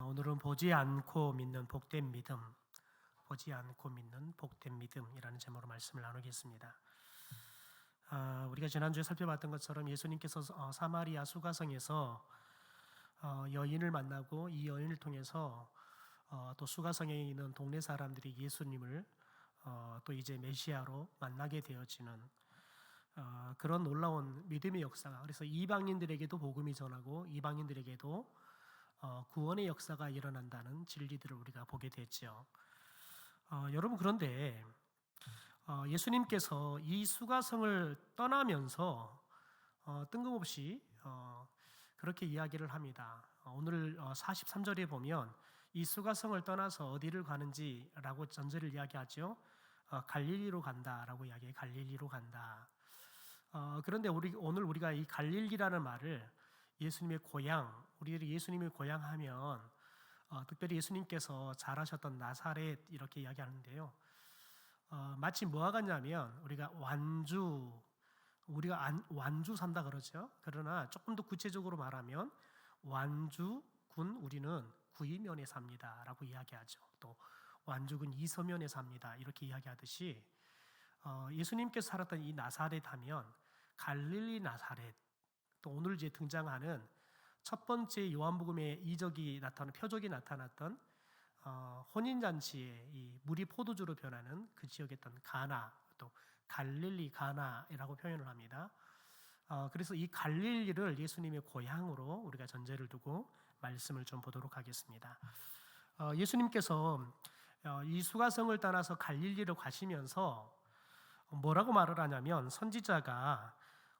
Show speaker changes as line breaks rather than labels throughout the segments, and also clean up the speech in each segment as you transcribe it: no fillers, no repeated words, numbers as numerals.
오늘은 보지 않고 믿는 복된 믿음, 보지 않고 믿는 복된 믿음이라는 제목으로 말씀을 나누겠습니다. 우리가 지난주에 살펴봤던 것처럼 예수님께서 사마리아 수가성에서 여인을 만나고 이 여인을 통해서 또 수가성에 있는 동네 사람들이 예수님을 또 이제 메시아로 만나게 되어지는 그런 놀라운 믿음의 역사가, 그래서 이방인들에게도 복음이 전하고 이방인들에게도 구원의 역사가 일어난다는 진리들을 우리가 보게 됐죠. 여러분, 그런데 예수님께서 이 수가성을 떠나면서 뜬금없이 그렇게 이야기를 합니다. 오늘 43절에 보면 이 수가성을 떠나서 어디를 가는지라고 전제를 이야기하죠. 갈릴리로 간다라고 이야기해요. 갈릴리로 간다. 그런데 오늘 우리가 이 갈릴리라는 말을 예수님의 고향, 우리들이 예수님의 고향 하면 특별히 예수님께서 자라셨던 나사렛 이렇게 이야기하는데요. 마치 뭐와 같냐면 우리가 완주 산다 그러죠. 그러나 조금 더 구체적으로 말하면 완주군 우리는 구이면에 삽니다라고 이야기하죠. 또 완주군 이서면에 삽니다 이렇게 이야기하듯이 예수님께서 살았던 이 나사렛 하면 갈릴리 나사렛, 또 오늘 이제 등장하는 첫 번째 요한복음의 표적이 나타났던 혼인잔치에 이 물이 포도주로 변하는 그 지역에 있던 가나, 또 갈릴리 가나라고 표현을 합니다. 그래서 이 갈릴리를 예수님의 고향으로 우리가 전제를 두고 말씀을 좀 보도록 하겠습니다. 예수님께서 이 수가성을 떠나서 갈릴리로 가시면서 뭐라고 말을 하냐면 선지자가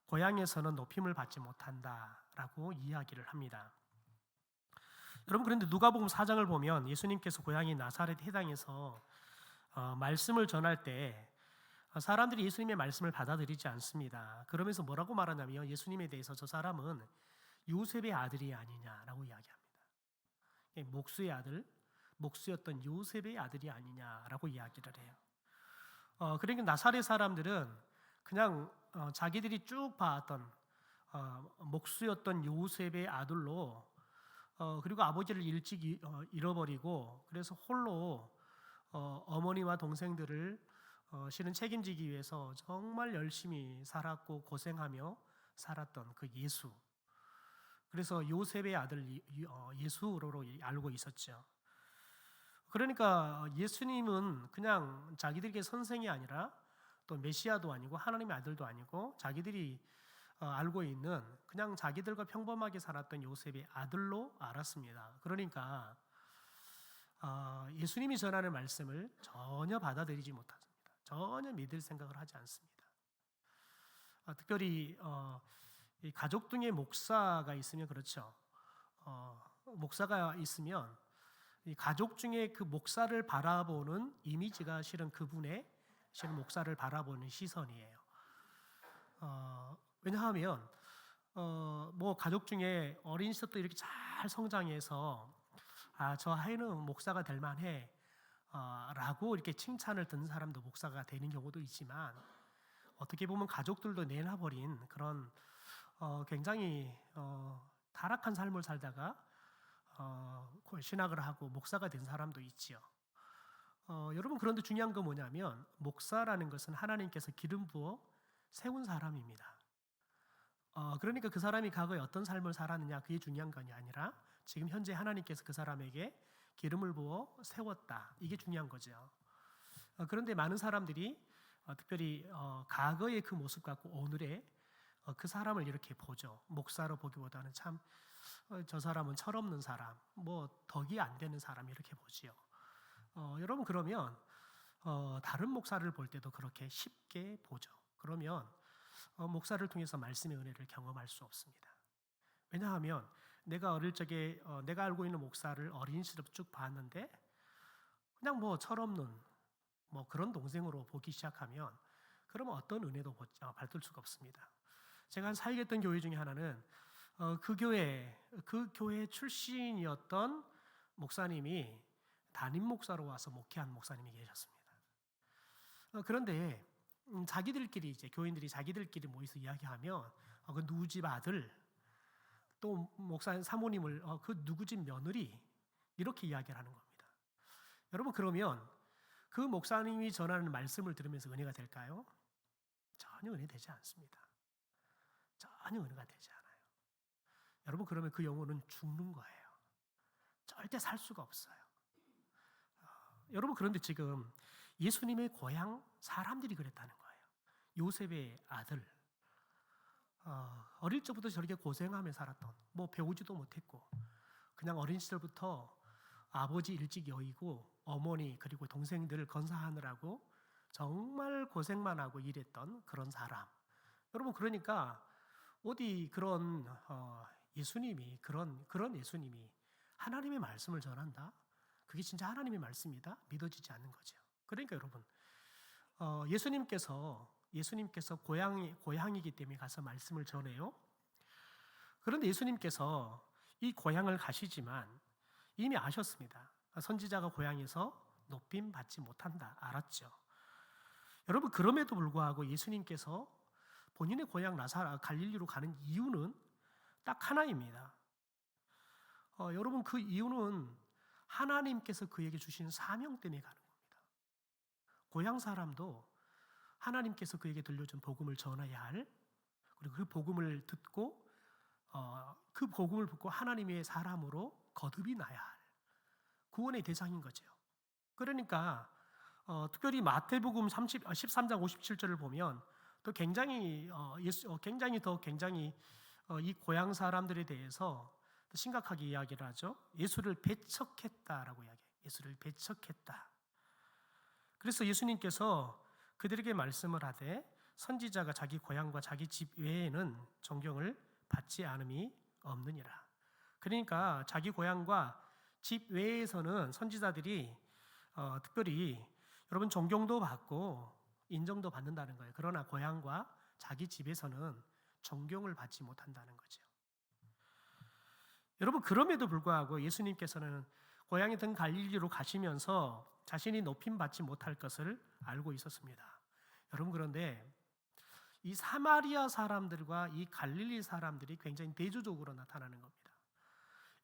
고향에서는 높임을 받지 못한다라고 이야기를 합니다. 여러분, 그런데 누가복음 4장을 보면 예수님께서 고향인 나사렛 해당에서 말씀을 전할 때 사람들이 예수님의 말씀을 받아들이지 않습니다. 그러면서 뭐라고 말하냐면 예수님에 대해서 저 사람은 요셉의 아들이 아니냐라고 이야기합니다. 목수의 아들, 목수였던 요셉의 아들이 아니냐라고 이야기를 해요. 그러니까 나사렛 사람들은 그냥 자기들이 쭉 봐왔던 목수였던 요셉의 아들로, 그리고 아버지를 일찍 잃어버리고 그래서 홀로 어머니와 동생들을 실은 책임지기 위해서 정말 열심히 살았고 고생하며 살았던 그 예수, 그래서 요셉의 아들 예수로 알고 있었죠. 그러니까 예수님은 그냥 자기들에게 선생이 아니라 또 메시아도 아니고 하나님의 아들도 아니고 자기들이 알고 있는 그냥 자기들과 평범하게 살았던 요셉의 아들로 알았습니다. 그러니까 예수님이 전하는 말씀을 전혀 받아들이지 못합니다. 전혀 믿을 생각을 하지 않습니다. 특별히 이 가족 중에 목사가 있으면 그렇죠. 목사가 있으면 이 가족 중에 그 목사를 바라보는 이미지가 실은 목사를 바라보는 시선이에요. 왜냐하면 뭐 가족 중에 어린 시절부터 이렇게 잘 성장해서 저 아이는 목사가 될 만해 라고 이렇게 칭찬을 듣는 사람도 목사가 되는 경우도 있지만, 어떻게 보면 가족들도 내놔버린 그런 굉장히 타락한 삶을 살다가 신학을 하고 목사가 된 사람도 있지요. 여러분, 그런데 중요한 건 뭐냐면 목사라는 것은 하나님께서 기름 부어 세운 사람입니다. 그러니까 그 사람이 과거에 어떤 삶을 살았느냐 그게 중요한 것이 아니라 지금 현재 하나님께서 그 사람에게 기름을 부어 세웠다, 이게 중요한 거죠. 그런데 많은 사람들이 특별히 과거의 그 모습 갖고 오늘의 그 사람을 이렇게 보죠. 목사로 보기보다는 참 저 사람은 철없는 사람, 뭐 덕이 안 되는 사람 이렇게 보지요. 여러분, 그러면 다른 목사를 볼 때도 그렇게 쉽게 보죠. 그러면 목사를 통해서 말씀의 은혜를 경험할 수 없습니다. 왜냐하면 내가 어릴 적에 내가 알고 있는 목사를 어린 시절부터 쭉 봤는데 그냥 뭐 철없는 뭐 그런 동생으로 보기 시작하면 그러면 어떤 은혜도 받을 수가 없습니다. 제가 사역했던 교회 중에 하나는 그 교회 출신이었던 목사님이 담임 목사로 와서 목회한 목사님이 계셨습니다. 그런데 자기들끼리 이제 교인들이 자기들끼리 모여서 이야기하면 그 누구 집 아들, 또 목사 사모님을 그 누구 집 며느리 이렇게 이야기를 하는 겁니다. 여러분, 그러면 그 목사님이 전하는 말씀을 들으면서 은혜가 될까요? 전혀 은혜되지 않습니다. 전혀 은혜가 되지 않아요. 여러분, 그러면 그 영혼은 죽는 거예요. 절대 살 수가 없어요. 여러분, 그런데 지금 예수님의 고향 사람들이 그랬다는 거예요. 요셉의 아들, 어릴 적부터 저렇게 고생하며 살았던, 뭐 배우지도 못했고 그냥 어린 시절부터 아버지 일찍 여의고 어머니 그리고 동생들 건사하느라고 정말 고생만 하고 일했던 그런 사람. 여러분, 그러니까 어디 그런 예수님이 그런 예수님이 하나님의 말씀을 전한다? 그게 진짜 하나님의 말씀이다? 믿어지지 않는 거죠. 그러니까 여러분, 예수님께서 고향이기 때문에 가서 말씀을 전해요. 그런데 예수님께서 이 고향을 가시지만 이미 아셨습니다. 선지자가 고향에서 높임 받지 못한다. 알았죠. 여러분, 그럼에도 불구하고 예수님께서 본인의 고향 갈릴리로 가는 이유는 딱 하나입니다. 여러분, 그 이유는 하나님께서 그에게 주신 사명 때문에 가는 겁니다. 고향 사람도 하나님께서 그에게 들려준 복음을 전해야 할, 그리고 그 복음을 듣고 하나님의 사람으로 거듭이 나야 할 구원의 대상인 거죠. 그러니까 특별히 마태복음 13장 57절을 보면 또 굉장히 이 고향 사람들에 대해서 심각하게 이야기를 하죠. 예수를 배척했다라고 이야기해요. 예수를 배척했다. 그래서 예수님께서 그들에게 말씀을 하되 선지자가 자기 고향과 자기 집 외에는 존경을 받지 않음이 없느니라. 그러니까 자기 고향과 집 외에서는 선지자들이 특별히 여러분 존경도 받고 인정도 받는다는 거예요. 그러나 고향과 자기 집에서는 존경을 받지 못한다는 거죠. 여러분, 그럼에도 불구하고 예수님께서는 고향이던 갈릴리로 가시면서 자신이 높임 받지 못할 것을 알고 있었습니다. 여러분, 그런데 이 사마리아 사람들과 이 갈릴리 사람들이 굉장히 대조적으로 나타나는 겁니다.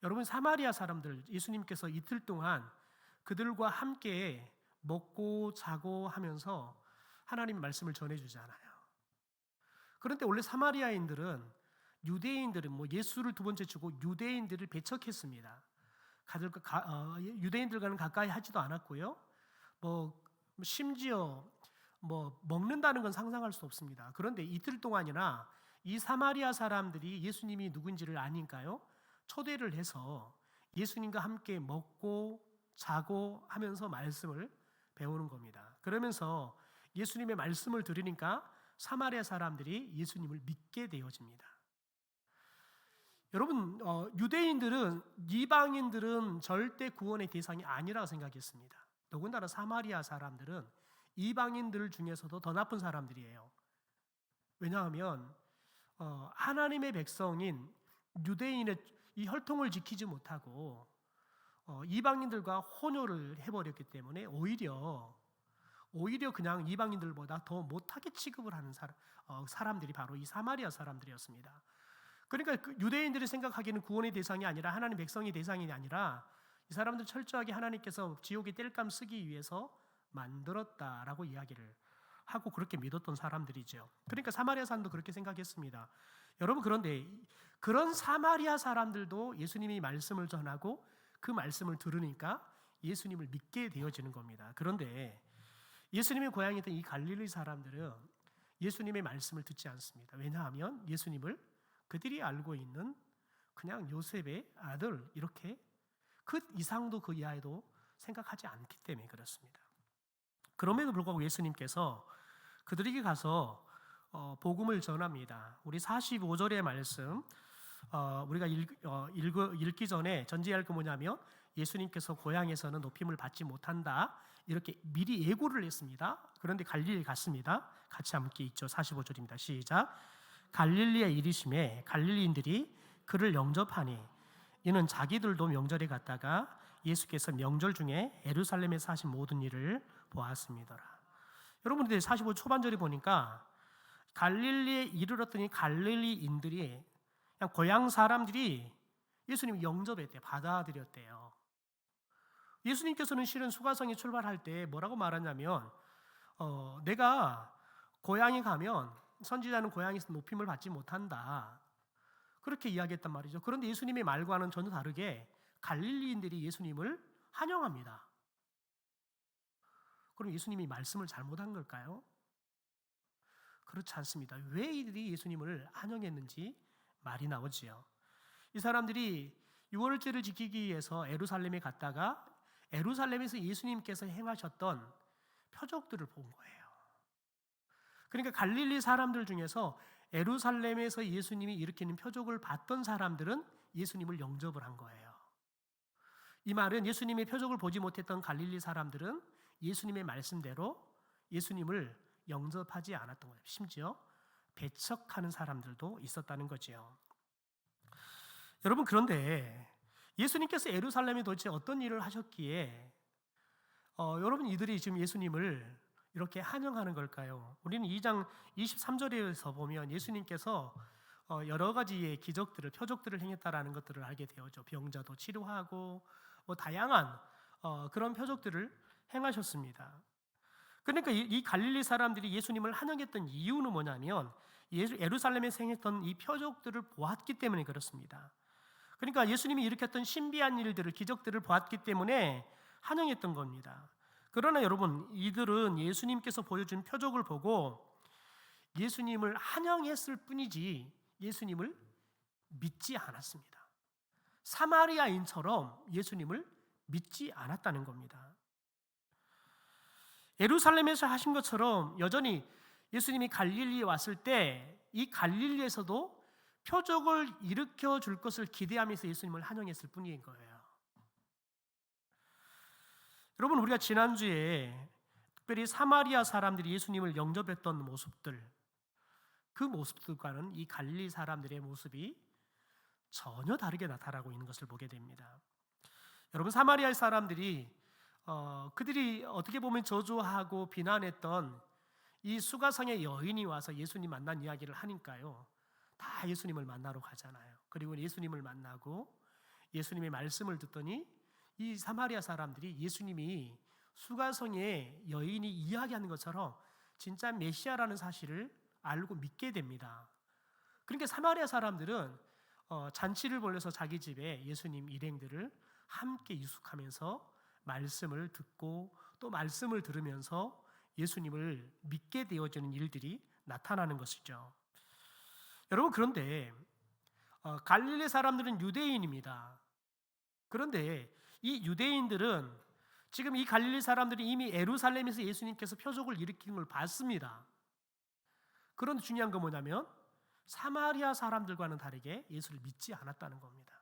여러분, 사마리아 사람들, 예수님께서 이틀 동안 그들과 함께 먹고 자고 하면서 하나님 말씀을 전해주잖아요. 그런데 원래 사마리아인들은 유대인들은 예수를 두 번째 주고 유대인들을 배척했습니다. 유대인들과는 가까이 하지도 않았고요. 심지어 먹는다는 건 상상할 수 없습니다. 그런데 이틀 동안이나 이 사마리아 사람들이 예수님이 누군지를 아니까요, 초대를 해서 예수님과 함께 먹고 자고 하면서 말씀을 배우는 겁니다. 그러면서 예수님의 말씀을 들으니까 사마리아 사람들이 예수님을 믿게 되어집니다. 여러분, 유대인들은, 이방인들은 절대 구원의 대상이 아니라고 생각했습니다. 더군다나 사마리아 사람들은 이방인들 중에서도 더 나쁜 사람들이에요. 왜냐하면 하나님의 백성인 유대인의 이 혈통을 지키지 못하고 이방인들과 혼혈을 해버렸기 때문에 오히려 그냥 이방인들보다 더 못하게 취급을 하는 사람들이 바로 이 사마리아 사람들이었습니다. 그러니까 유대인들이 생각하기에는 구원의 대상이 아니라 하나님 백성의 대상이 아니라 이 사람들 철저하게 하나님께서 지옥의 땔감 쓰기 위해서 만들었다라고 이야기를 하고 그렇게 믿었던 사람들이죠. 그러니까 사마리아 사람도 그렇게 생각했습니다. 여러분, 그런데 그런 사마리아 사람들도 예수님이 말씀을 전하고 그 말씀을 들으니까 예수님을 믿게 되어지는 겁니다. 그런데 예수님의 고향이었던 이 갈릴리 사람들은 예수님의 말씀을 듣지 않습니다. 왜냐하면 예수님을 그들이 알고 있는 그냥 요셉의 아들, 이렇게 그 이상도 그 이하에도 생각하지 않기 때문에 그렇습니다. 그럼에도 불구하고 예수님께서 그들에게 가서 복음을 전합니다. 우리 45절의 말씀 우리가 읽기 전에 전제할 게 뭐냐면 예수님께서 고향에서는 높임을 받지 못한다, 이렇게 미리 예고를 했습니다. 그런데 갈릴리에 갔습니다. 같이 함께 읽죠. 45절입니다. 시작. 갈릴리에 이르심에 갈릴리인들이 그를 영접하니 이는 자기들도 명절에 갔다가 예수께서 명절 중에 예루살렘에서 하신 모든 일을 보았습니다. 여러분들 45 초반절에 보니까 갈릴리에 이르렀더니 갈릴리인들이 그냥 고향 사람들이 예수님을 영접했대요. 받아들였대요. 예수님께서는 실은 수가성에 출발할 때 뭐라고 말하냐면 내가 고향에 가면 선지자는 고향에서 높임을 받지 못한다. 그렇게 이야기했단 말이죠. 그런데 예수님의 말과는 전혀 다르게 갈릴리인들이 예수님을 환영합니다. 그럼 예수님이 말씀을 잘못한 걸까요? 그렇지 않습니다. 왜 이들이 예수님을 환영했는지 말이 나오지요. 이 사람들이 유월절을 지키기 위해서 예루살렘에 갔다가 예루살렘에서 예수님께서 행하셨던 표적들을 본 거예요. 그러니까 갈릴리 사람들 중에서 예루살렘에서 예수님이 일으키는 표적을 봤던 사람들은 예수님을 영접을 한 거예요. 이 말은 예수님의 표적을 보지 못했던 갈릴리 사람들은 예수님의 말씀대로 예수님을 영접하지 않았던 거예요. 심지어 배척하는 사람들도 있었다는 거지요. 여러분, 그런데 예수님께서 예루살렘에 도대체 어떤 일을 하셨기에 여러분 이들이 지금 예수님을 이렇게 환영하는 걸까요? 우리는 2장 23절에서 보면 예수님께서 여러 가지의 기적들을, 표적들을 행했다라는 것들을 알게 되었죠. 병자도 치료하고 다양한 그런 표적들을 행하셨습니다. 그러니까 이 갈릴리 사람들이 예수님을 환영했던 이유는 뭐냐면 예루살렘에서 행했던 이 표적들을 보았기 때문에 그렇습니다. 그러니까 예수님이 일으켰던 신비한 일들을, 기적들을 보았기 때문에 환영했던 겁니다. 그러나 여러분, 이들은 예수님께서 보여준 표적을 보고 예수님을 환영했을 뿐이지 예수님을 믿지 않았습니다. 사마리아인처럼 예수님을 믿지 않았다는 겁니다. 예루살렘에서 하신 것처럼 여전히 예수님이 갈릴리에 왔을 때 이 갈릴리에서도 표적을 일으켜 줄 것을 기대하면서 예수님을 환영했을 뿐인 거예요. 여러분, 우리가 지난주에 특별히 사마리아 사람들이 예수님을 영접했던 모습들, 그 모습들과는 이 갈릴리 사람들의 모습이 전혀 다르게 나타나고 있는 것을 보게 됩니다. 여러분, 사마리아 사람들이 그들이 어떻게 보면 저주하고 비난했던 이 수가성의 여인이 와서 예수님 만난 이야기를 하니까요, 다 예수님을 만나러 가잖아요. 그리고 예수님을 만나고 예수님의 말씀을 듣더니 이 사마리아 사람들이 예수님이 수가성의 여인이 이야기하는 것처럼 진짜 메시아라는 사실을 알고 믿게 됩니다. 그러니까 사마리아 사람들은 잔치를 벌여서 자기 집에 예수님 일행들을 함께 유숙하면서 말씀을 듣고 또 말씀을 들으면서 예수님을 믿게 되어지는 일들이 나타나는 것이죠. 여러분, 그런데 갈릴리 사람들은 유대인입니다. 그런데 이 유대인들은 지금 이 갈릴리 사람들이 이미 예루살렘에서 예수님께서 표적을 일으키는 걸 봤습니다. 그런데 중요한 건 뭐냐면 사마리아 사람들과는 다르게 예수를 믿지 않았다는 겁니다.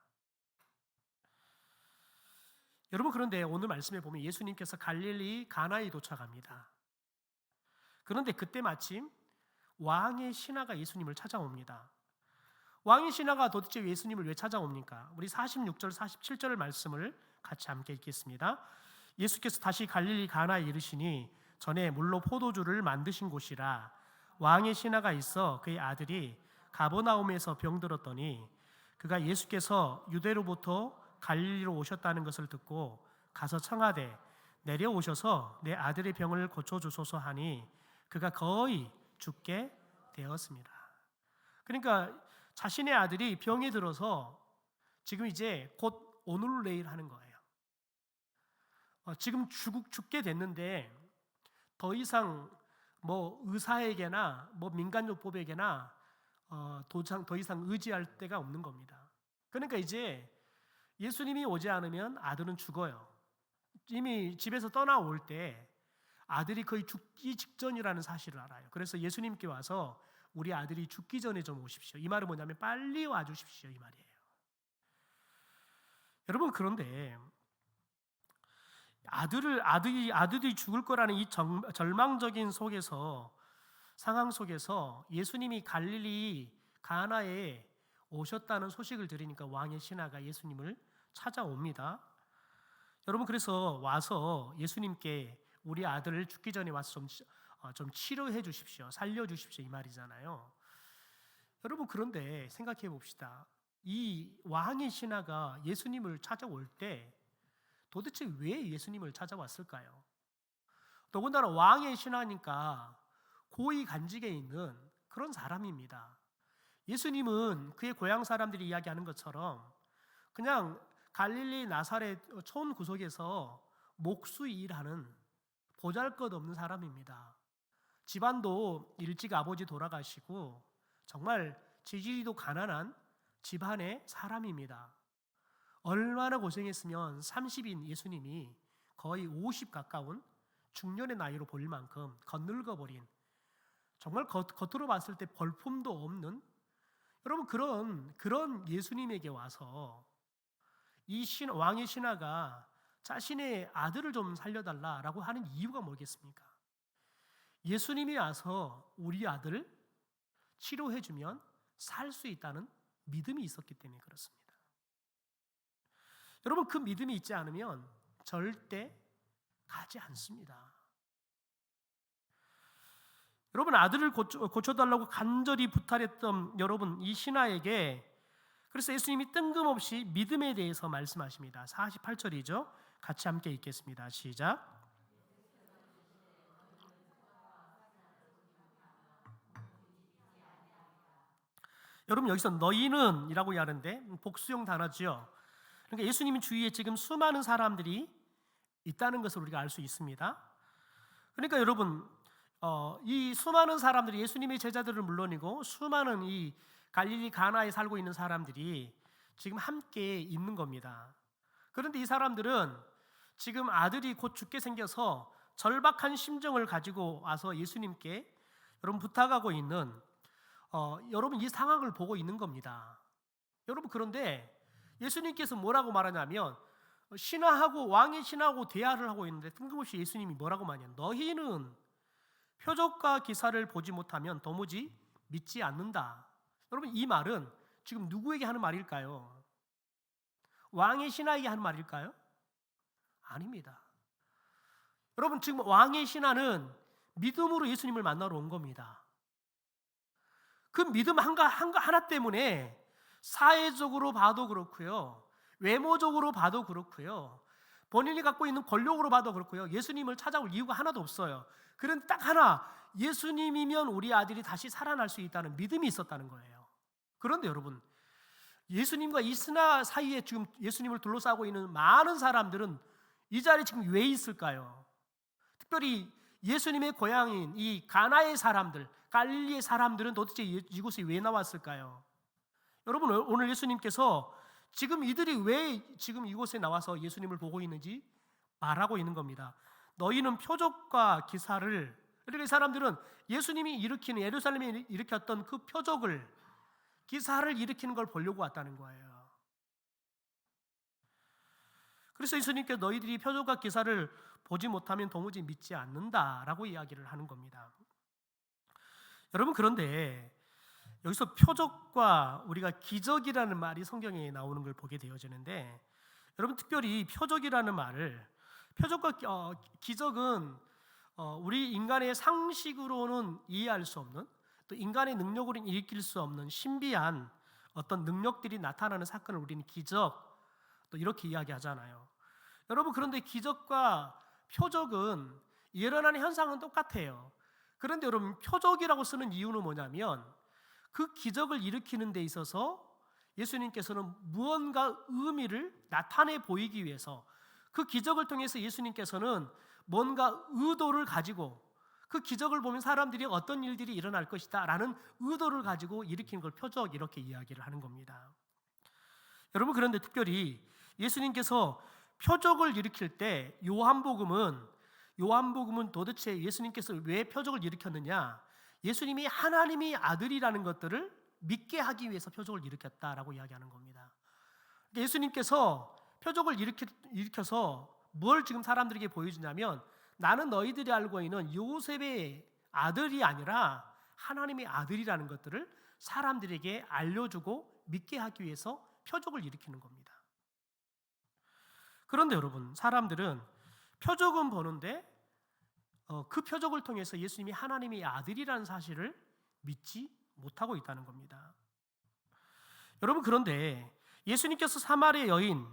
여러분, 그런데 오늘 말씀에 보면 예수님께서 갈릴리 가나에 도착합니다. 그런데 그때 마침 왕의 신하가 예수님을 찾아옵니다. 왕의 신하가 도대체 예수님을 왜 찾아옵니까? 우리 46절, 47절의 말씀을 같이 함께 읽겠습니다. 예수께서 다시 갈릴리 가나에 이르시니 전에 물로 포도주를 만드신 곳이라. 왕의 신하가 있어 그의 아들이 가버나움에서 병들었더니 그가 예수께서 유대로부터 갈릴리로 오셨다는 것을 듣고 가서 청하되 내려오셔서 내 아들의 병을 고쳐주소서 하니 그가 거의 죽게 되었습니다. 그러니까 자신의 아들이 병에 들어서 지금 이제 곧 오늘 내일 하는 거예요. 지금 죽게 됐는데 더 이상 의사에게나 민간요법에게나 더 이상 의지할 데가 없는 겁니다. 그러니까 이제 예수님이 오지 않으면 아들은 죽어요. 이미 집에서 떠나올 때 아들이 거의 죽기 직전이라는 사실을 알아요. 그래서 예수님께 와서 우리 아들이 죽기 전에 좀 오십시오. 이 말은 뭐냐면 빨리 와주십시오, 이 말이에요. 여러분, 그런데 아들이 죽을 거라는 이 절망적인 상황 속에서 예수님이 갈릴리 가나에 오셨다는 소식을 들으니까 왕의 신하가 예수님을 찾아옵니다. 여러분, 그래서 와서 예수님께 우리 아들을 죽기 전에 와서 좀 치료해 주십시오, 살려 주십시오, 이 말이잖아요. 여러분, 그런데 생각해 봅시다. 이 왕의 신하가 예수님을 찾아올 때 도대체 왜 예수님을 찾아왔을까요? 더군다나 왕의 신하니까 고위 간직에 있는 그런 사람입니다. 예수님은 그의 고향 사람들이 이야기하는 것처럼 그냥 갈릴리 나사렛 촌 구석에서 목수 일하는 보잘것없는 사람입니다. 집안도 일찍 아버지 돌아가시고 정말 지지리도 가난한 집안의 사람입니다. 얼마나 고생했으면 30인 예수님이 거의 50 가까운 중년의 나이로 보일 만큼 겉늙어버린, 정말 겉으로 봤을 때 볼품도 없는, 여러분 그런 예수님에게 와서 이 왕의 신하가 자신의 아들을 좀 살려달라라고 하는 이유가 뭐겠습니까? 예수님이 와서 우리 아들을 치료해주면 살 수 있다는 믿음이 있었기 때문에 그렇습니다. 여러분, 그 믿음이 있지 않으면 절대 가지 않습니다. 여러분, 아들을 고쳐달라고 간절히 부탁했던 여러분, 이 신하에게 그래서 예수님이 뜬금없이 믿음에 대해서 말씀하십니다. 48절이죠. 같이 함께 읽겠습니다. 시작. 여러분, 여기서 너희는 이라고 하는데 복수형 단어죠. 그러니까 예수님 주위에 지금 수많은 사람들이 있다는 것을 우리가 알 수 있습니다. 그러니까 여러분, 이 수많은 사람들이 예수님의 제자들을 물론이고 수많은 이 갈릴리 가나에 살고 있는 사람들이 지금 함께 있는 겁니다. 그런데 이 사람들은 지금 아들이 곧 죽게 생겨서 절박한 심정을 가지고 와서 예수님께 여러분 부탁하고 있는 여러분 이 상황을 보고 있는 겁니다. 여러분, 그런데 예수님께서 뭐라고 말하냐면 신하하고 왕의 신하하고 대화를 하고 있는데 뜬금없이 예수님이 뭐라고 말하냐, 너희는 표적과 기사를 보지 못하면 도무지 믿지 않는다. 여러분, 이 말은 지금 누구에게 하는 말일까요? 왕의 신하에게 하는 말일까요? 아닙니다. 여러분, 지금 왕의 신하는 믿음으로 예수님을 만나러 온 겁니다. 그 믿음 하나 때문에 사회적으로 봐도 그렇고요, 외모적으로 봐도 그렇고요, 본인이 갖고 있는 권력으로 봐도 그렇고요, 예수님을 찾아올 이유가 하나도 없어요. 그런데 딱 하나, 예수님이면 우리 아들이 다시 살아날 수 있다는 믿음이 있었다는 거예요. 그런데 여러분, 예수님과 이 신하 사이에 지금 예수님을 둘러싸고 있는 많은 사람들은 이 자리에 지금 왜 있을까요? 특별히 예수님의 고향인 이 가나의 사람들, 갈릴리의 사람들은 도대체 이곳에 왜 나왔을까요? 여러분, 오늘 예수님께서 지금 이들이 왜 지금 이곳에 나와서 예수님을 보고 있는지 말하고 있는 겁니다. 너희는 표적과 기사를, 그러니까 이 사람들은 예수님이 일으키는, 예루살렘에 일으켰던 그 표적을, 기사를 일으키는 걸 보려고 왔다는 거예요. 그래서 예수님께 너희들이 표적과 기사를 보지 못하면 도무지 믿지 않는다라고 이야기를 하는 겁니다. 여러분, 그런데 여기서 표적과 우리가 기적이라는 말이 성경에 나오는 걸 보게 되어지는데, 여러분, 특별히 표적이라는 말을, 표적과 기적은 우리 인간의 상식으로는 이해할 수 없는, 또 인간의 능력으로는 일으킬 수 없는 신비한 어떤 능력들이 나타나는 사건을 우리는 기적, 또 이렇게 이야기하잖아요. 여러분, 그런데 기적과 표적은 일어나는 현상은 똑같아요. 그런데 여러분, 표적이라고 쓰는 이유는 뭐냐면 그 기적을 일으키는 데 있어서 예수님께서는 무언가 의미를 나타내 보이기 위해서, 그 기적을 통해서 예수님께서는 뭔가 의도를 가지고, 그 기적을 보면 사람들이 어떤 일들이 일어날 것이다 라는 의도를 가지고 일으키는 걸 표적, 이렇게 이야기를 하는 겁니다. 여러분, 그런데 특별히 예수님께서 표적을 일으킬 때 요한복음은 도대체 예수님께서 왜 표적을 일으켰느냐, 예수님이 하나님의 아들이라는 것들을 믿게 하기 위해서 표적을 일으켰다라고 이야기하는 겁니다. 예수님께서 표적을 일으켜서 뭘 지금 사람들에게 보여주냐면, 나는 너희들이 알고 있는 요셉의 아들이 아니라 하나님의 아들이라는 것들을 사람들에게 알려주고 믿게 하기 위해서 표적을 일으키는 겁니다. 그런데 여러분, 사람들은 표적은 보는데 그 표적을 통해서 예수님이 하나님의 아들이라는 사실을 믿지 못하고 있다는 겁니다. 여러분, 그런데 예수님께서 사마리아 여인,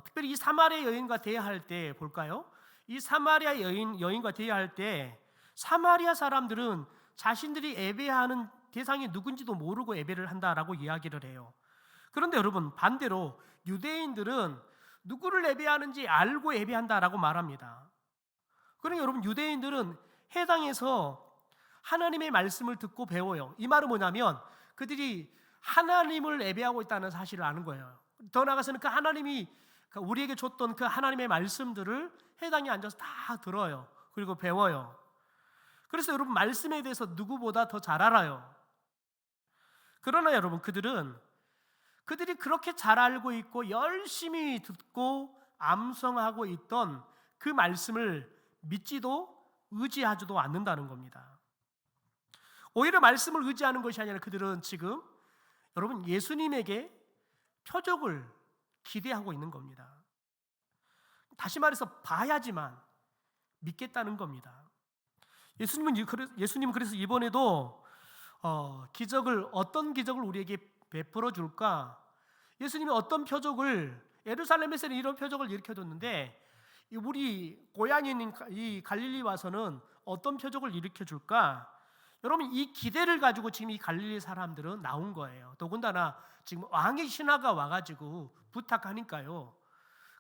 특별히 이 사마리아 여인과 대화할 때 볼까요? 이 사마리아 여인과 대화할 때 사마리아 사람들은 자신들이 예배하는 대상이 누군지도 모르고 예배를 한다라고 이야기를 해요. 그런데 여러분, 반대로 유대인들은 누구를 예배하는지 알고 예배한다라고 말합니다. 그러니까 여러분, 유대인들은 해당에서 하나님의 말씀을 듣고 배워요. 이 말은 뭐냐면 그들이 하나님을 예배하고 있다는 사실을 아는 거예요. 더 나아가서는 그 하나님이 우리에게 줬던 그 하나님의 말씀들을 해당에 앉아서 다 들어요. 그리고 배워요. 그래서 여러분, 말씀에 대해서 누구보다 더 잘 알아요. 그러나 여러분, 그들이 그렇게 잘 알고 있고 열심히 듣고 암송하고 있던 그 말씀을 믿지도 의지하지도 않는다는 겁니다. 오히려 말씀을 의지하는 것이 아니라 그들은 지금 여러분, 예수님에게 표적을 기대하고 있는 겁니다. 다시 말해서 봐야지만 믿겠다는 겁니다. 예수님은 그래서 이번에도 어떤 기적을 우리에게 베풀어 줄까? 예수님이 어떤 표적을, 예루살렘에서는 이런 표적을 일으켜줬는데 우리 고향인 이 갈릴리 와서는 어떤 표적을 일으켜 줄까? 여러분, 이 기대를 가지고 지금 이 갈릴리 사람들은 나온 거예요. 더군다나 지금 왕의 신하가 와가지고 부탁하니까요.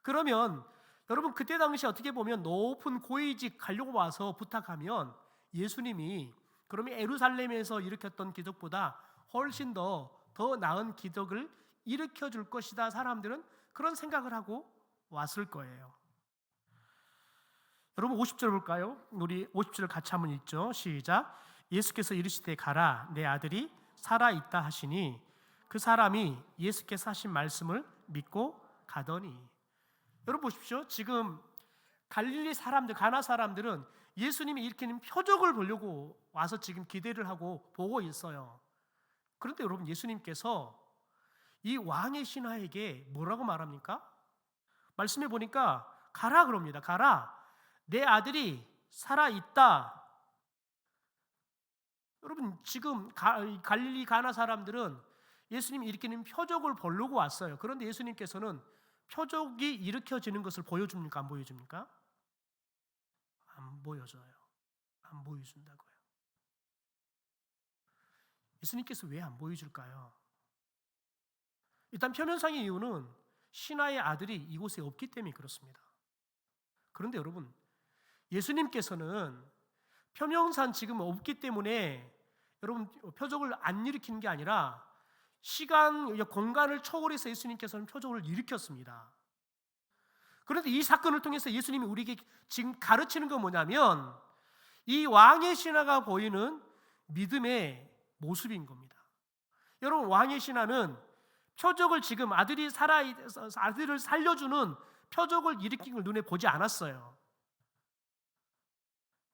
그러면 여러분, 그때 당시 어떻게 보면 높은 고위직 가려고 와서 부탁하면 예수님이 그러면 예루살렘에서 일으켰던 기적보다 훨씬 더 나은 기적을 일으켜 줄 것이다. 사람들은 그런 생각을 하고 왔을 거예요. 여러분, 50절 볼까요? 우리 50절 같이 한번 읽죠. 시작. 예수께서 이르시되 가라, 내 아들이 살아있다 하시니 그 사람이 예수께서 하신 말씀을 믿고 가더니. 여러분 보십시오. 지금 갈릴리 사람들, 가나 사람들은 예수님이 일으키는 표적을 보려고 와서 지금 기대를 하고 보고 있어요. 그런데 여러분, 예수님께서 이 왕의 신하에게 뭐라고 말합니까? 말씀해 보니까 가라 그럽니다. 가라, 내 아들이 살아있다. 여러분, 지금 갈릴리 가나 사람들은 예수님이 일으키는 표적을 보려고 왔어요. 그런데 예수님께서는 표적이 일으켜지는 것을 보여줍니까? 안 보여줍니까? 안 보여줘요. 안 보여준다고요. 예수님께서 왜 안 보여줄까요? 일단 표면상의 이유는 신하의 아들이 이곳에 없기 때문에 그렇습니다. 그런데 여러분, 예수님께서는 표면상 지금 없기 때문에 여러분 표적을 안 일으키는 게 아니라 시간, 공간을 초월해서 예수님께서는 표적을 일으켰습니다. 그런데 이 사건을 통해서 예수님이 우리에게 지금 가르치는 건 뭐냐면 이 왕의 신하가 보이는 믿음의 모습인 겁니다. 여러분, 왕의 신하는 표적을 지금 아들을 살려주는 표적을 일으킨 걸 눈에 보지 않았어요.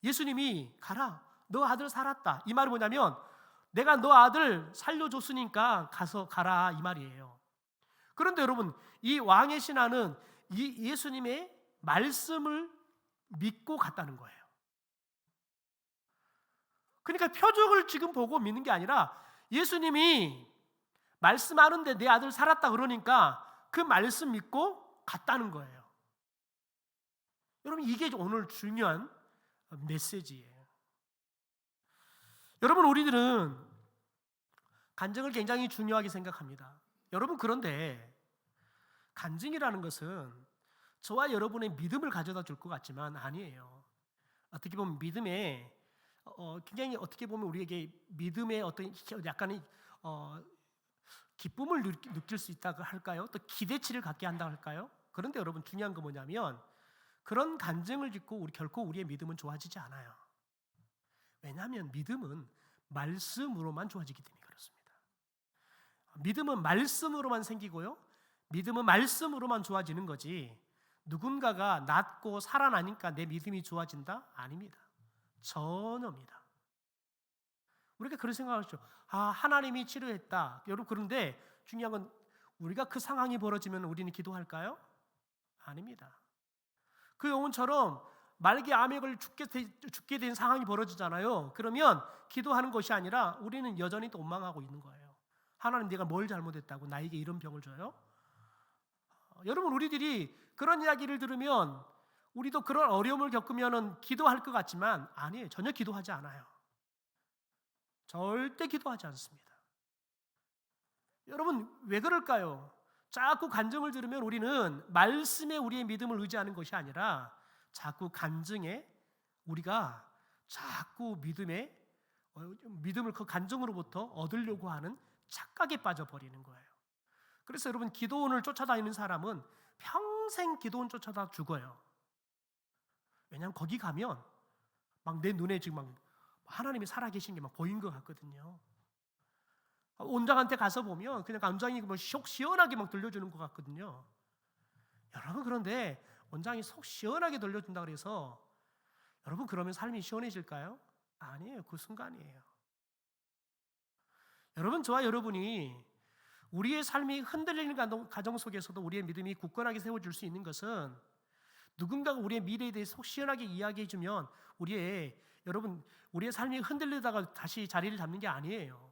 예수님이 가라, 너 아들 살았다. 이 말이 뭐냐면 내가 너 아들 살려줬으니까 가서 가라, 이 말이에요. 그런데 여러분, 이 왕의 신하는 이 예수님의 말씀을 믿고 갔다는 거예요. 그러니까 표적을 지금 보고 믿는 게 아니라 예수님이 말씀하는데 내 아들 살았다 그러니까 그 말씀 믿고 갔다는 거예요. 여러분, 이게 오늘 중요한 메시지예요. 여러분, 우리들은 간증을 굉장히 중요하게 생각합니다. 여러분, 그런데 간증이라는 것은 저와 여러분의 믿음을 가져다 줄 것 같지만 아니에요. 어떻게 보면 믿음에 굉장히 어떻게 보면 우리에게 믿음의 어떤 약간의 기쁨을 느낄 수 있다고 할까요? 또 기대치를 갖게 한다고 할까요? 그런데 여러분, 중요한 건 뭐냐면 그런 간증을 듣고 결코 우리의 믿음은 좋아지지 않아요. 왜냐하면 믿음은 말씀으로만 좋아지기 때문에 그렇습니다. 믿음은 말씀으로만 생기고요, 믿음은 말씀으로만 좋아지는 거지 누군가가 낫고 살아나니까 내 믿음이 좋아진다? 아닙니다. 전혀입니다. 우리가 그런 생각을 하죠. 하나님이 치료했다. 여러분, 그런데 중요한 건 우리가 그 상황이 벌어지면 우리는 기도할까요? 아닙니다. 그 영혼처럼 말기 암액을 죽게 된 상황이 벌어지잖아요. 그러면 기도하는 것이 아니라 우리는 여전히 또 원망하고 있는 거예요. 하나님, 내가 뭘 잘못했다고 나에게 이런 병을 줘요? 여러분, 우리들이 그런 이야기를 들으면 우리도 그런 어려움을 겪으면 기도할 것 같지만 아니에요. 전혀 기도하지 않아요. 절대 기도하지 않습니다. 여러분, 왜 그럴까요? 자꾸 간증을 들으면 우리는 말씀에 우리의 믿음을 의지하는 것이 아니라 자꾸 간증에 우리가 자꾸 믿음을 그 간증으로부터 얻으려고 하는 착각에 빠져버리는 거예요. 그래서 여러분, 기도원을 쫓아다니는 사람은 평생 기도원 쫓아다 죽어요. 왜냐하면 거기 가면 막 내 눈에 지금 막 하나님이 살아계신 게 막 보인 것 같거든요. 원장한테 가서 보면 그냥 원장이 속 시원하게 막 들려주는 것 같거든요. 여러분, 그런데 원장이 속 시원하게 들려준다 그래서 여러분, 그러면 삶이 시원해질까요? 아니에요. 그 순간이에요. 여러분, 저와 여러분이 우리의 삶이 흔들리는 가정 속에서도 우리의 믿음이 굳건하게 세워질 수 있는 것은 누군가가 우리의 미래에 대해 속 시원하게 이야기해주면 우리의 삶이 흔들리다가 다시 자리를 잡는 게 아니에요.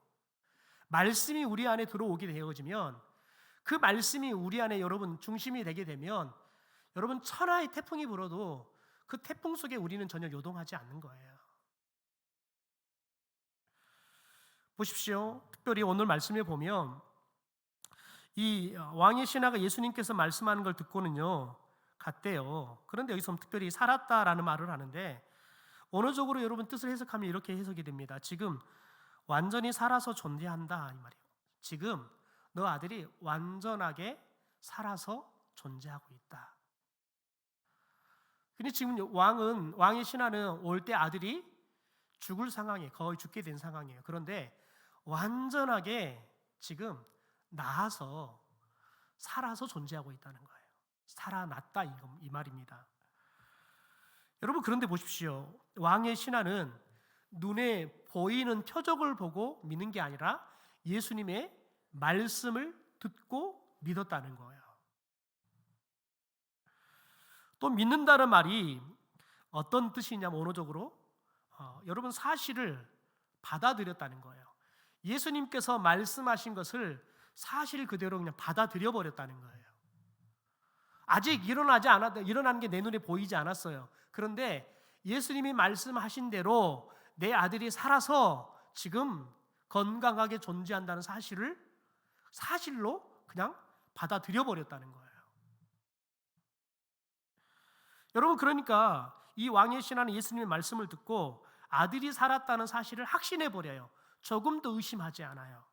말씀이 우리 안에 들어오게 되어지면, 그 말씀이 우리 안에 여러분 중심이 되게 되면 여러분, 천하의 태풍이 불어도 그 태풍 속에 우리는 전혀 요동하지 않는 거예요. 보십시오. 특별히 오늘 말씀에 보면 이 왕의 신하가 예수님께서 말씀하는 걸 듣고는요 갔대요. 그런데 여기서 특별히 살았다라는 말을 하는데 언어적으로 여러분 뜻을 해석하면 이렇게 해석이 됩니다. 지금 완전히 살아서 존재한다 이 말이에요. 지금 너 아들이 완전하게 살아서 존재하고 있다. 근데 지금 왕의 신하는 올 때 아들이 죽을 상황에 거의 죽게 된 상황이에요. 그런데 완전하게 지금 나아서 살아서 존재하고 있다는 거예요. 살아났다 이 말입니다. 여러분, 그런데 보십시오. 왕의 신하는 눈에 보이는 표적을 보고 믿는 게 아니라 예수님의 말씀을 듣고 믿었다는 거예요. 또 믿는다는 말이 어떤 뜻이냐면 언어적으로 여러분, 사실을 받아들였다는 거예요. 예수님께서 말씀하신 것을 사실 그대로 그냥 받아들여 버렸다는 거예요. 아직 일어나는 게 내 눈에 보이지 않았어요. 그런데 예수님이 말씀하신 대로 내 아들이 살아서 지금 건강하게 존재한다는 사실로 그냥 받아들여 버렸다는 거예요. 여러분, 그러니까 이 왕의 신하는 예수님의 말씀을 듣고 아들이 살았다는 사실을 확신해 버려요. 조금도 의심하지 않아요.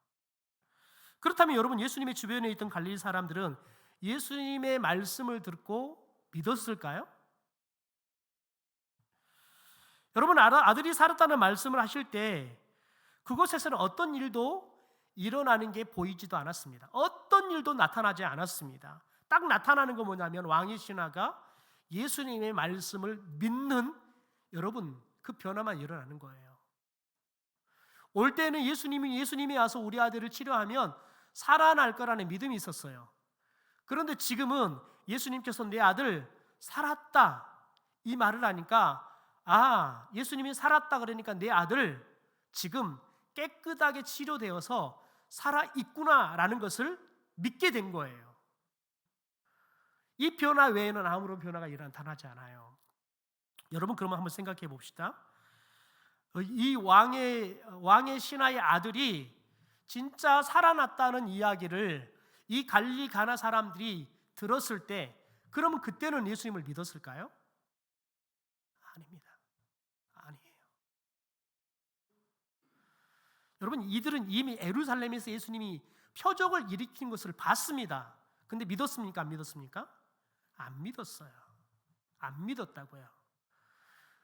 그렇다면 여러분, 예수님의 주변에 있던 갈릴리 사람들은 예수님의 말씀을 듣고 믿었을까요? 여러분, 아들이 살았다는 말씀을 하실 때 그곳에서는 어떤 일도 일어나는 게 보이지도 않았습니다. 어떤 일도 나타나지 않았습니다. 딱 나타나는 건 뭐냐면 왕의 신하가 예수님의 말씀을 믿는 여러분, 그 변화만 일어나는 거예요. 올 때는 예수님이 와서 우리 아들을 치료하면 살아날 거라는 믿음이 있었어요. 그런데 지금은 예수님께서 내 아들 살았다 이 말을 하니까 예수님이 살았다 그러니까 내 아들 지금 깨끗하게 치료되어서 살아있구나라는 것을 믿게 된 거예요. 이 변화 외에는 아무런 변화가 나타나지 않아요. 여러분, 그러면 한번 생각해 봅시다. 이 왕의 신하의 아들이 진짜 살아났다는 이야기를 이 갈릴리 가나 사람들이 들었을 때 그러면 그때는 예수님을 믿었을까요? 아닙니다. 아니에요. 여러분, 이들은 이미 예루살렘에서 예수님이 표적을 일으킨 것을 봤습니다. 근데 믿었습니까? 안 믿었습니까? 안 믿었어요. 안 믿었다고요.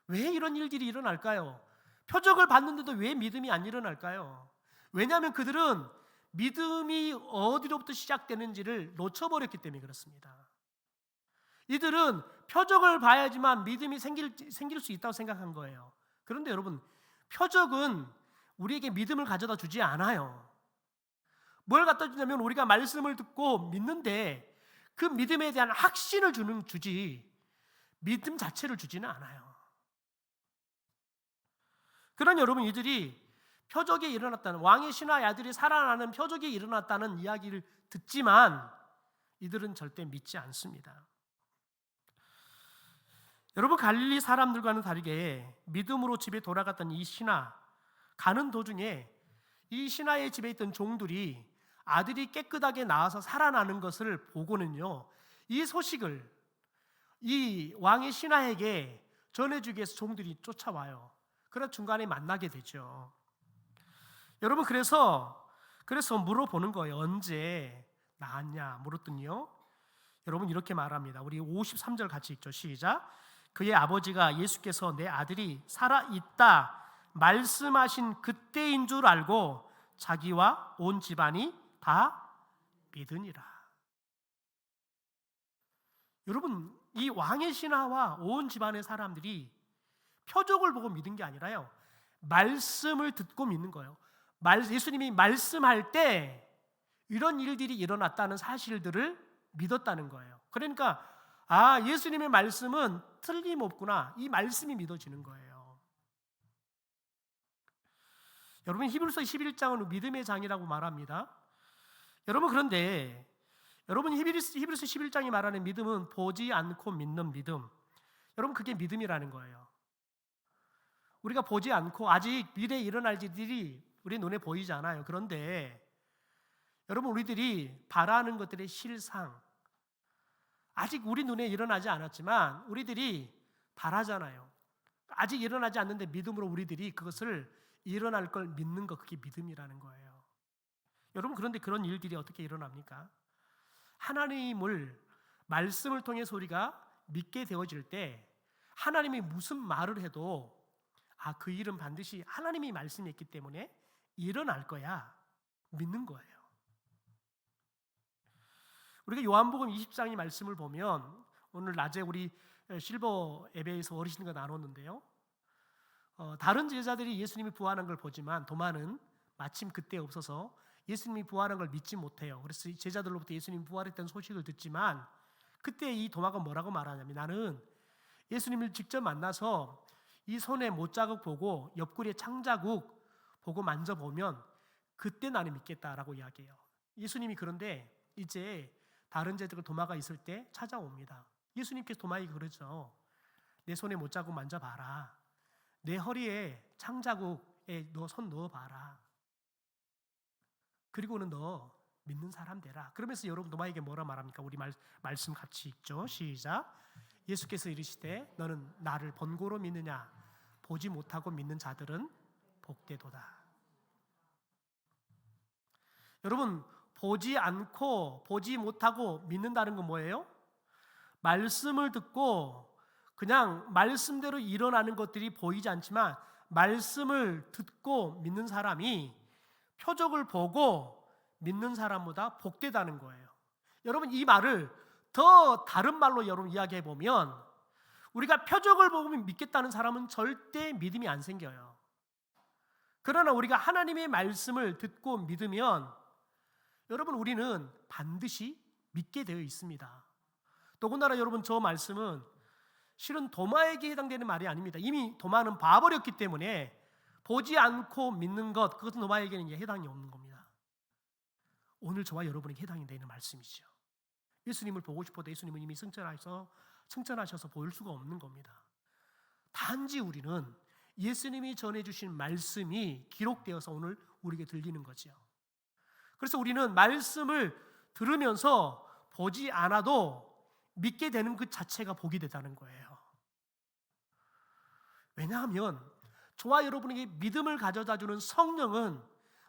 왜 이런 일들이 일어날까요? 표적을 봤는데도 왜 믿음이 안 일어날까요? 왜냐하면 그들은 믿음이 어디로부터 시작되는지를 놓쳐버렸기 때문에 그렇습니다. 이들은 표적을 봐야지만 믿음이 생길 수 있다고 생각한 거예요. 그런데 여러분, 표적은 우리에게 믿음을 가져다 주지 않아요. 뭘 갖다 주냐면 우리가 말씀을 듣고 믿는데 그 믿음에 대한 확신을 주지 믿음 자체를 주지는 않아요. 그런 여러분, 이들이 표적이 일어났다는 왕의 신하의 아들이 살아나는 표적이 일어났다는 이야기를 듣지만 이들은 절대 믿지 않습니다. 여러분, 갈릴리 사람들과는 다르게 믿음으로 집에 돌아갔던 이 신하, 가는 도중에 이 신하의 집에 있던 종들이 아들이 깨끗하게 나와서 살아나는 것을 보고는요, 이 소식을 이 왕의 신하에게 전해주기 위해서 종들이 쫓아와요. 그래서 중간에 만나게 되죠. 여러분, 그래서 물어보는 거예요. 언제 나았냐 물었더니요, 여러분 이렇게 말합니다. 우리 53절 같이 읽죠. 시작. 그의 아버지가 예수께서 내 아들이 살아있다 말씀하신 그때인 줄 알고 자기와 온 집안이 다 믿으니라. 여러분, 이 왕의 신하와 온 집안의 사람들이 표적을 보고 믿은 게 아니라요, 말씀을 듣고 믿는 거예요. 예수님이 말씀할 때 이런 일들이 일어났다는 사실들을 믿었다는 거예요. 그러니까 예수님의 말씀은 틀림없구나, 이 말씀이 믿어지는 거예요. 여러분, 히브리서 11장은 믿음의 장이라고 말합니다. 여러분, 그런데 여러분, 히브리서 11장이 말하는 믿음은 보지 않고 믿는 믿음, 여러분 그게 믿음이라는 거예요. 우리가 보지 않고 아직 미래에 일어날 일들이 우리 눈에 보이지 않아요. 그런데 여러분, 우리들이 바라는 것들의 실상, 아직 우리 눈에 일어나지 않았지만 우리들이 바라잖아요. 아직 일어나지 않는데 믿음으로 우리들이 그것을 일어날 걸 믿는 것, 그게 믿음이라는 거예요. 여러분, 그런데 그런 일들이 어떻게 일어납니까? 하나님을 말씀을 통해서 우리가 믿게 되어질 때 하나님이 무슨 말을 해도 그 일은 반드시 하나님이 말씀했기 때문에 일어날 거야, 믿는 거예요. 우리가 요한복음 20장의 말씀을 보면, 오늘 낮에 우리 실버 예배에서 어르신과 나눴는데요, 다른 제자들이 예수님이 부활한 걸 보지만 도마는 마침 그때 없어서 예수님이 부활한 걸 믿지 못해요. 그래서 제자들로부터 예수님이 부활했다는 소식을 듣지만 그때 이 도마가 뭐라고 말하냐면, 나는 예수님을 직접 만나서 이 손에 못자국 보고 옆구리에 창자국 보고 만져보면 그때 나는 믿겠다라고 이야기해요. 예수님이 그런데 이제 다른 제자들 도마가 있을 때 찾아옵니다. 예수님께서 도마에게 그러죠. 내 손에 못자국 만져봐라. 내 허리에 창자국에 너 손 넣어봐라. 그리고는 너 믿는 사람 되라. 그러면서 여러분, 도마에게 뭐라 말합니까? 우리 말씀 같이 읽죠. 시작. 예수께서 이르시되 너는 나를 번고로 믿느냐? 보지 못하고 믿는 자들은 복되도다. 여러분, 보지 않고 보지 못하고 믿는다는 건 뭐예요? 말씀을 듣고 그냥 말씀대로 일어나는 것들이 보이지 않지만 말씀을 듣고 믿는 사람이 표적을 보고 믿는 사람보다 복되다는 거예요. 여러분, 이 말을 더 다른 말로 여러분 이야기해 보면, 우리가 표적을 보고 믿겠다는 사람은 절대 믿음이 안 생겨요. 그러나 우리가 하나님의 말씀을 듣고 믿으면 여러분, 우리는 반드시 믿게 되어 있습니다. 더군다나 여러분, 저 말씀은 실은 도마에게 해당되는 말이 아닙니다. 이미 도마는 봐버렸기 때문에 보지 않고 믿는 것, 그것은 도마에게는 해당이 없는 겁니다. 오늘 저와 여러분에게 해당이 되는 말씀이죠. 예수님을 보고 싶어도 예수님은 이미 승천하셔서 보일 수가 없는 겁니다. 단지 우리는 예수님이 전해주신 말씀이 기록되어서 오늘 우리에게 들리는 거죠. 그래서 우리는 말씀을 들으면서 보지 않아도 믿게 되는 그 자체가 복이 되다는 거예요. 왜냐하면 저와 여러분에게 믿음을 가져다주는 성령은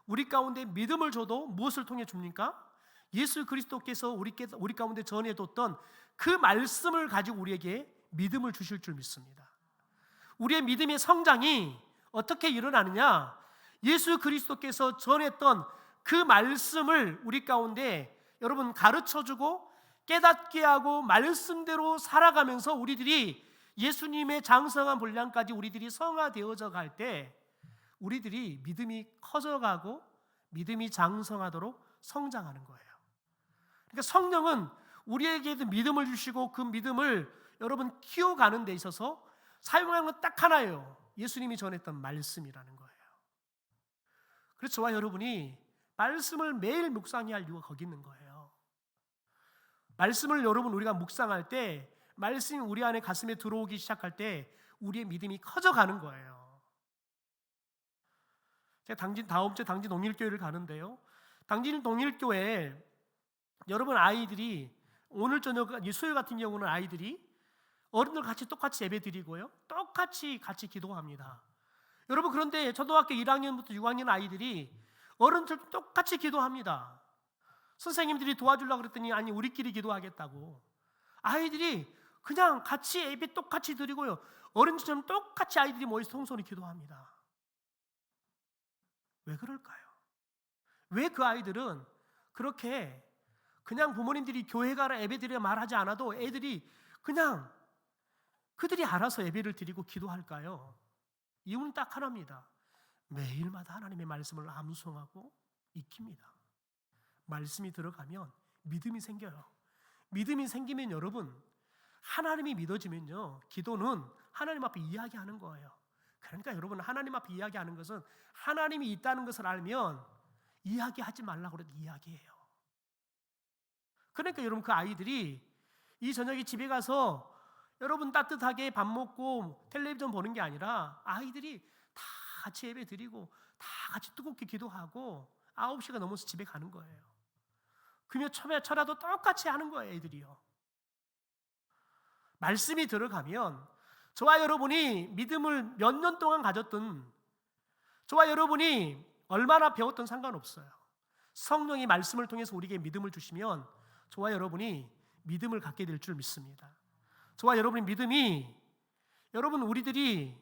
우리 가운데 믿음을 줘도 무엇을 통해 줍니까? 예수 그리스도께서 우리 가운데 전해뒀던 그 말씀을 가지고 우리에게 믿음을 주실 줄 믿습니다. 우리의 믿음의 성장이 어떻게 일어나느냐? 예수 그리스도께서 전했던 그 말씀을 우리 가운데 여러분 가르쳐주고 깨닫게 하고 말씀대로 살아가면서 우리들이 예수님의 장성한 분량까지 우리들이 성화되어져 갈 때 우리들이 믿음이 커져가고 믿음이 장성하도록 성장하는 거예요. 그러니까 성령은 우리에게도 믿음을 주시고 그 믿음을 여러분 키워가는 데 있어서 사용하는 건 딱 하나예요. 예수님이 전했던 말씀이라는 거예요. 그래서 저와 여러분이 말씀을 매일 묵상해야 할 이유가 거기 있는 거예요. 말씀을 여러분 우리가 묵상할 때, 말씀이 우리 안에 가슴에 들어오기 시작할 때 우리의 믿음이 커져가는 거예요. 제가 다음 주에 당진 동일교회를 가는데요, 당진 동일교회에 여러분 아이들이 오늘 저녁 수요일 같은 경우는 아이들이 어른들 같이 똑같이 예배 드리고요, 똑같이 같이 기도합니다. 여러분, 그런데 초등학교 1학년부터 6학년 아이들이 어른들 똑같이 기도합니다. 선생님들이 도와주려고 그랬더니 아니 우리끼리 기도하겠다고. 아이들이 그냥 같이 예배 똑같이 드리고요, 어른들처럼 똑같이 아이들이 모여서 통성으로 기도합니다. 왜 그럴까요? 왜 그 아이들은 그렇게 그냥 부모님들이 교회 가라 예배 드리라 말하지 않아도 애들이 그냥 그들이 알아서 예배를 드리고 기도할까요? 이유는 딱 하나입니다. 매일마다 하나님의 말씀을 암송하고 익힙니다. 말씀이 들어가면 믿음이 생겨요. 믿음이 생기면 여러분, 하나님이 믿어지면요, 기도는 하나님 앞에 이야기하는 거예요. 그러니까 여러분, 하나님 앞에 이야기하는 것은 하나님이 있다는 것을 알면 이야기하지 말라고 그래도 이야기해요. 그러니까 여러분, 그 아이들이 이 저녁에 집에 가서 여러분 따뜻하게 밥 먹고 텔레비전 보는 게 아니라 아이들이 다 같이 예배 드리고 다 같이 뜨겁게 기도하고 9시가 넘어서 집에 가는 거예요. 금요 철야도 똑같이 하는 거예요, 애들이요. 말씀이 들어가면 저와 여러분이 믿음을 몇 년 동안 가졌든, 저와 여러분이 얼마나 배웠든 상관없어요. 성령이 말씀을 통해서 우리에게 믿음을 주시면 저와 여러분이 믿음을 갖게 될 줄 믿습니다. 저와 여러분의 믿음이, 여러분 우리들이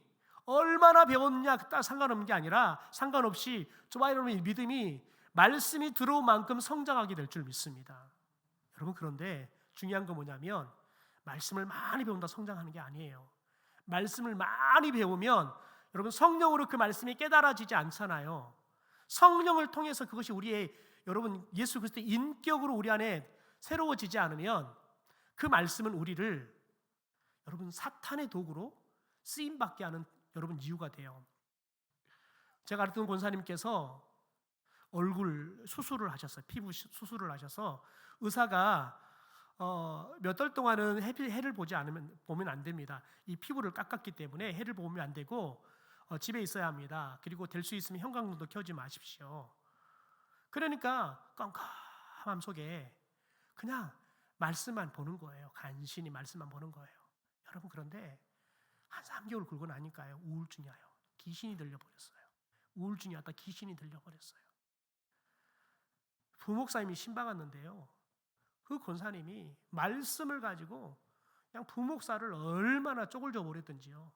얼마나 배웠냐 딱 상관없는 게 아니라 상관없이 저와 여러분의 믿음이 말씀이 들어온 만큼 성장하게 될 줄 믿습니다. 여러분, 그런데 중요한 건 뭐냐면 말씀을 많이 배운다 성장하는 게 아니에요. 말씀을 많이 배우면 여러분 성령으로 그 말씀이 깨달아지지 않잖아요. 성령을 통해서 그것이 우리의, 여러분 예수 그리스도의 인격으로 우리 안에 새로워지지 않으면 그 말씀은 우리를 여러분 사탄의 도구로 쓰임받게 하는 여러분 이유가 돼요. 제가 알았던 권사님께서 얼굴 수술을 하셨어요. 피부 수술을 하셔서 의사가 몇 달 동안은 해를 보면 안 됩니다. 이 피부를 깎았기 때문에 해를 보면 안 되고 집에 있어야 합니다. 그리고 될 수 있으면 형광등도 켜지 마십시오. 그러니까 깜깜함 속에 그냥 말씀만 보는 거예요. 간신히 말씀만 보는 거예요. 여러분, 그런데 한 3개월 굴고 나니까요, 우울증이 와요. 귀신이 들려버렸어요. 우울증이 왔다 귀신이 들려버렸어요. 부목사님이 신방 왔는데요, 그 권사님이 말씀을 가지고 그냥 부목사를 얼마나 쪼글져 버렸던지요.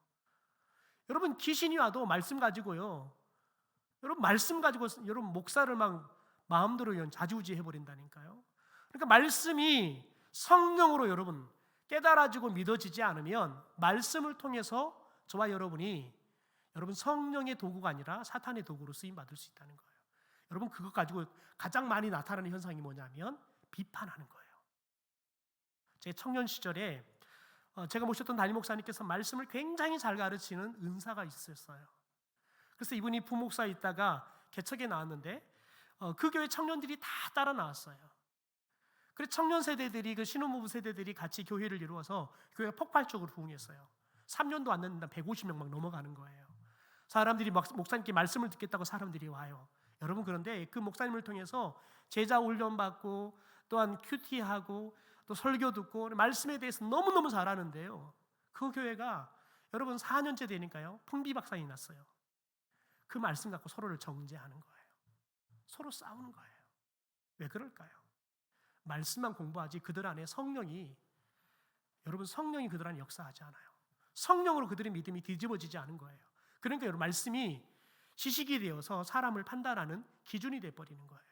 여러분, 귀신이 와도 말씀 가지고요, 여러분 말씀 가지고 여러분 목사를 막 마음대로 좌지우지 해버린다니까요. 그러니까 말씀이 성령으로 여러분 깨달아지고 믿어지지 않으면 말씀을 통해서 저와 여러분이 여러분 성령의 도구가 아니라 사탄의 도구로 쓰임받을 수 있다는 거예요. 여러분, 그것 가지고 가장 많이 나타나는 현상이 뭐냐면 비판하는 거예요. 제 청년 시절에 제가 모셨던 담임 목사님께서 말씀을 굉장히 잘 가르치는 은사가 있었어요. 그래서 이분이 부목사에 있다가 개척에 나왔는데 그 교회 청년들이 다 따라 나왔어요. 그래서 청년 세대들이, 그 신혼부부 세대들이 같이 교회를 이루어서 교회가 폭발적으로 부흥했어요. 3년도 안 됐는데 150명 막 넘어가는 거예요. 사람들이 목사님께 말씀을 듣겠다고 사람들이 와요. 여러분, 그런데 그 목사님을 통해서 제자 훈련 받고 또한 큐티하고 또 설교 듣고 말씀에 대해서 너무너무 잘하는데요, 그 교회가 여러분 4년째 되니까요 풍비박산이 났어요. 그 말씀 갖고 서로를 정죄하는 거예요. 서로 싸우는 거예요. 왜 그럴까요? 말씀만 공부하지 그들 안에 성령이, 여러분 성령이 그들 안에 역사하지 않아요. 성령으로 그들의 믿음이 뒤집어지지 않은 거예요. 그러니까 여러분 말씀이 지식이 되어서 사람을 판단하는 기준이 돼버리는 거예요.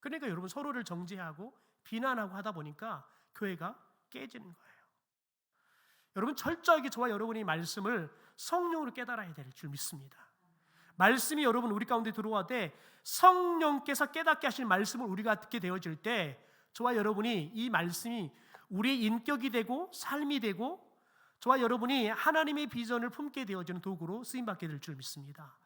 그러니까 여러분 서로를 정죄하고 비난하고 하다 보니까 교회가 깨지는 거예요. 여러분, 철저하게 저와 여러분이 말씀을 성령으로 깨달아야 될 줄 믿습니다. 말씀이 여러분 우리 가운데 들어와 때 성령께서 깨닫게 하실 말씀을 우리가 듣게 되어질 때 저와 여러분이 이 말씀이 우리의 인격이 되고 삶이 되고 저와 여러분이 하나님의 비전을 품게 되어지는 도구로 쓰임받게 될 줄 믿습니다.